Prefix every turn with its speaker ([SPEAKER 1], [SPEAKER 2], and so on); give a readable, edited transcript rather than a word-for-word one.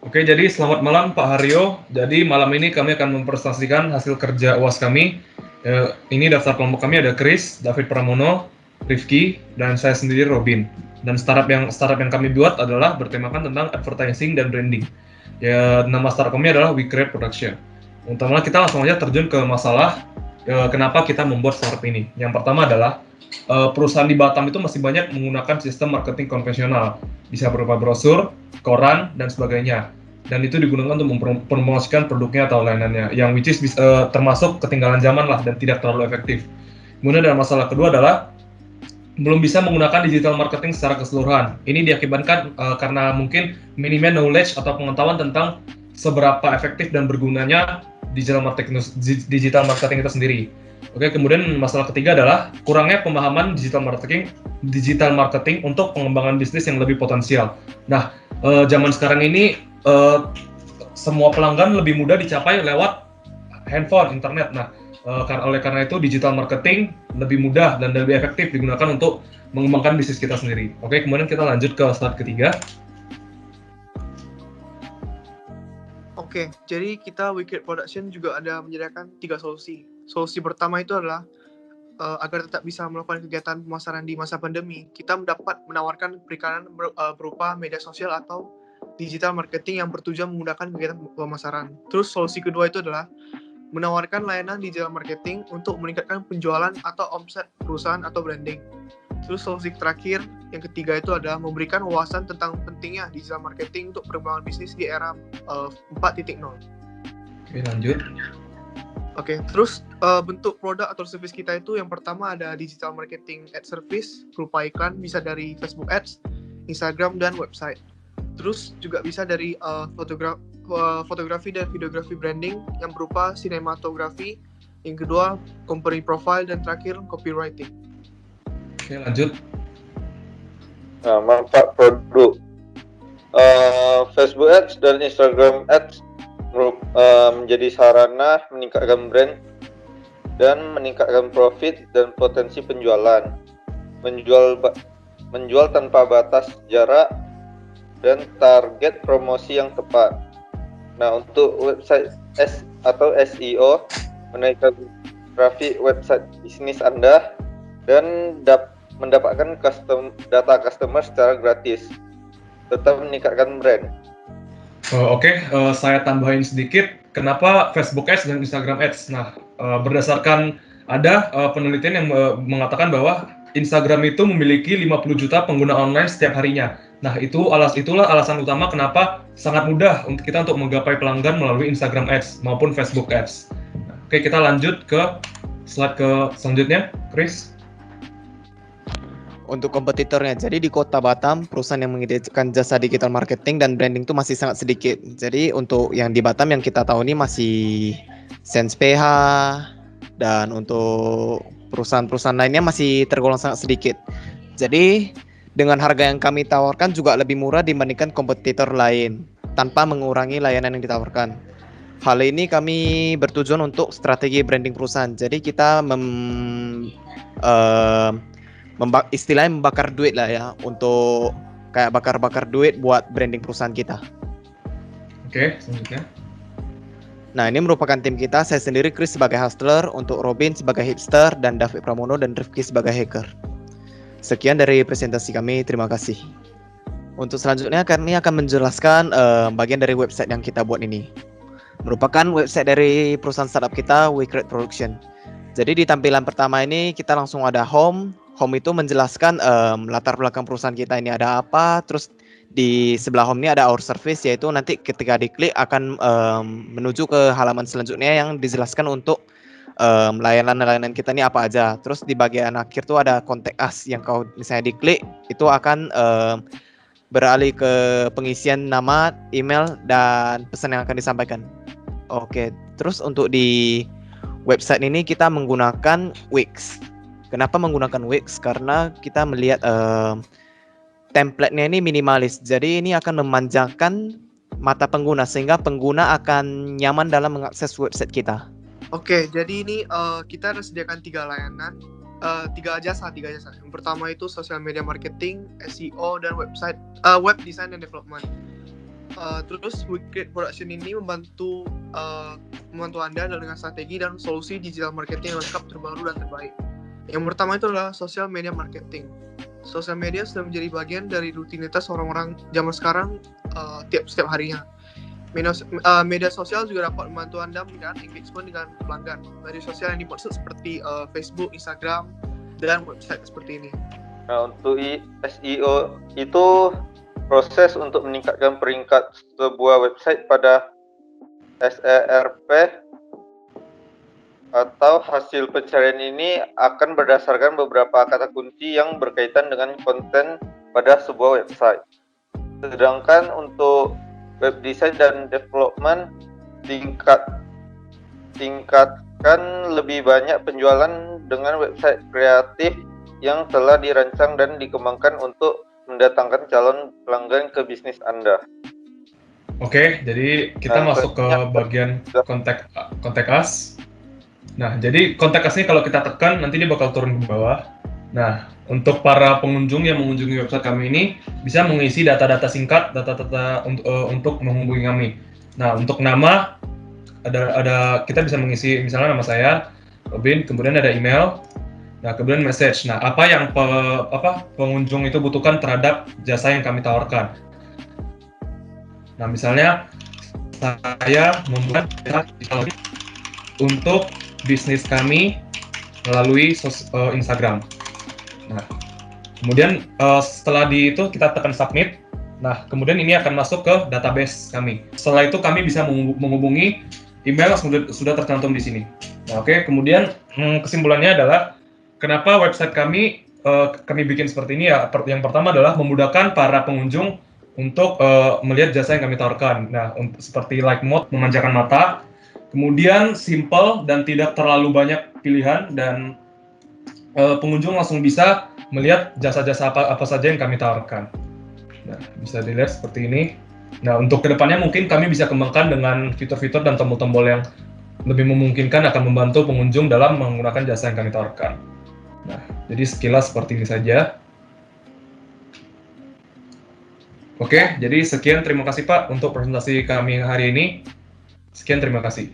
[SPEAKER 1] Oke, jadi selamat malam Pak Haryo. Jadi malam ini kami akan mempresentasikan hasil kerja UAS kami. Ini daftar kelompok kami ada Chris, David Pramono, Rifki, dan saya sendiri Robin. Dan startup yang kami buat adalah bertemakan tentang advertising dan branding. Ya, nama startup kami adalah We Create Production. Pertama kita langsung aja terjun ke masalah kenapa kita membuat startup ini. Yang pertama adalah perusahaan di Batam itu masih banyak menggunakan sistem marketing konvensional, bisa berupa brosur, koran, dan sebagainya. Dan itu digunakan untuk mempromosikan produknya atau layanannya, yang which is termasuk ketinggalan zaman lah dan tidak terlalu efektif. Kemudian ada masalah kedua adalah belum bisa menggunakan digital marketing secara keseluruhan. Ini diakibatkan karena mungkin minimnya knowledge atau pengetahuan tentang seberapa efektif dan bergunanya digital marketing itu sendiri. Oke, kemudian masalah ketiga adalah kurangnya pemahaman digital marketing untuk pengembangan bisnis yang lebih potensial. Nah, zaman sekarang ini semua pelanggan lebih mudah dicapai lewat handphone, internet. Nah, oleh karena itu digital marketing lebih mudah dan lebih efektif digunakan untuk mengembangkan bisnis kita sendiri. Oke, kemudian kita lanjut ke slide ketiga.
[SPEAKER 2] Oke, jadi kita We Create Production juga ada menyediakan 3 solusi. Solusi pertama itu adalah agar tetap bisa melakukan kegiatan pemasaran di masa pandemi, kita menawarkan perikanan berupa media sosial atau digital marketing yang bertujuan menggunakan kegiatan pemasaran. Terus solusi kedua itu adalah menawarkan layanan digital marketing untuk meningkatkan penjualan atau omset perusahaan atau branding. Terus solusi terakhir, yang ketiga itu adalah memberikan wawasan tentang pentingnya digital marketing untuk perkembangan bisnis di era 4.0.
[SPEAKER 1] Oke, lanjut.
[SPEAKER 2] Oke, terus bentuk produk atau service kita itu yang pertama ada digital marketing ad service, berupa iklan bisa dari Facebook Ads, Instagram, dan website. Terus juga bisa dari fotografi dan videografi branding yang berupa sinematografi. Yang kedua, company profile, dan terakhir copywriting.
[SPEAKER 1] Oke, lanjut.
[SPEAKER 3] Nah, manfaat produk Facebook Ads dan Instagram Ads menjadi sarana meningkatkan brand dan meningkatkan profit dan potensi penjualan, menjual tanpa batas jarak dan target promosi yang tepat. Nah, untuk website atau SEO, menaikkan traffic website bisnis Anda dan mendapatkan data customer secara gratis, tetap meningkatkan brand.
[SPEAKER 1] Oke, saya tambahin sedikit, kenapa Facebook Ads dan Instagram Ads? Nah, berdasarkan ada penelitian yang mengatakan bahwa Instagram itu memiliki 50 juta pengguna online setiap harinya. Nah, itulah alasan utama kenapa sangat mudah untuk kita menggapai pelanggan melalui Instagram Ads maupun Facebook Ads. Oke, kita lanjut ke slide selanjutnya, Chris.
[SPEAKER 4] Untuk kompetitornya, jadi di Kota Batam, perusahaan yang menyediakan jasa digital marketing dan branding itu masih sangat sedikit. Jadi untuk yang di Batam yang kita tahu ini masih Sense PH, dan untuk perusahaan-perusahaan lainnya masih tergolong sangat sedikit. Jadi dengan harga yang kami tawarkan juga lebih murah dibandingkan kompetitor lain, tanpa mengurangi layanan yang ditawarkan. Hal ini kami bertujuan untuk strategi branding perusahaan. Jadi kita istilahnya membakar duit lah ya, untuk kayak bakar-bakar duit buat branding perusahaan kita.
[SPEAKER 1] Oke, selanjutnya.
[SPEAKER 4] Nah, ini merupakan tim kita. Saya sendiri Chris sebagai hustler, untuk Robin sebagai hipster, dan David Pramono dan Rifki sebagai hacker. Sekian dari presentasi kami, terima kasih. Untuk selanjutnya kami akan menjelaskan bagian dari website yang kita buat ini. Merupakan website dari perusahaan startup kita, We Create Production. Jadi di tampilan pertama ini kita langsung ada home. Home itu menjelaskan latar belakang perusahaan kita ini ada apa. Terus di sebelah home ini ada our service, yaitu nanti ketika diklik akan menuju ke halaman selanjutnya yang dijelaskan untuk layanan-layanan kita ini apa aja. Terus di bagian akhir tuh ada contact us, yang kalau misalnya diklik itu akan beralih ke pengisian nama, email, dan pesan yang akan disampaikan. Oke, terus untuk di website ini kita menggunakan Wix. Kenapa menggunakan Wix? Karena kita melihat template-nya ini minimalis. Jadi ini akan memanjakan mata pengguna sehingga pengguna akan nyaman dalam mengakses website kita.
[SPEAKER 2] Oke, jadi ini kita sediakan 3 layanan, 3 jasa. Yang pertama itu social media marketing, SEO, dan web design dan development. Terus We Create Production ini membantu Anda dengan strategi dan solusi digital marketing yang lengkap, terbaru, dan terbaik. Yang pertama itu adalah social media marketing. Sosial media sudah menjadi bagian dari rutinitas orang-orang zaman sekarang setiap harinya. Media sosial juga dapat membantu Anda meningkatkan engagement dengan pelanggan. Media sosial yang dimaksud seperti Facebook, Instagram, dan website seperti ini.
[SPEAKER 3] Nah, untuk SEO itu proses untuk meningkatkan peringkat sebuah website pada SERP atau hasil pencarian ini akan berdasarkan beberapa kata kunci yang berkaitan dengan konten pada sebuah website. Sedangkan untuk web design dan development tingkatkan lebih banyak penjualan dengan website kreatif yang telah dirancang dan dikembangkan untuk mendatangkan calon pelanggan ke bisnis Anda.
[SPEAKER 1] Oke, jadi kita masuk ke bagian contact us. Nah, jadi contact us ini kalau kita tekan nanti dia bakal turun ke bawah. Nah, untuk para pengunjung yang mengunjungi website kami ini bisa mengisi data-data singkat, data-data untuk menghubungi kami. Nah, untuk nama ada kita bisa mengisi misalnya nama saya Robin, kemudian ada email. Nah, kemudian message. Nah, apa yang pengunjung itu butuhkan terhadap jasa yang kami tawarkan. Nah, misalnya saya membuat untuk bisnis kami melalui Instagram. Nah, kemudian setelah itu kita tekan submit. Nah, kemudian ini akan masuk ke database kami. Setelah itu kami bisa menghubungi email yang sudah tercantum di sini. Nah, oke. Kemudian kesimpulannya adalah kenapa website kami bikin seperti ini ya. Yang pertama adalah memudahkan para pengunjung untuk melihat jasa yang kami tawarkan. Nah, seperti like mode, memanjakan mata. Kemudian simple dan tidak terlalu banyak pilihan dan pengunjung langsung bisa melihat jasa-jasa apa saja yang kami tawarkan. Nah, bisa dilihat seperti ini. Nah, untuk kedepannya mungkin kami bisa kembangkan dengan fitur-fitur dan tombol-tombol yang lebih memungkinkan akan membantu pengunjung dalam menggunakan jasa yang kami tawarkan. Nah, jadi sekilas seperti ini saja. Oke, jadi sekian, terima kasih Pak untuk presentasi kami hari ini. Sekian, terima kasih.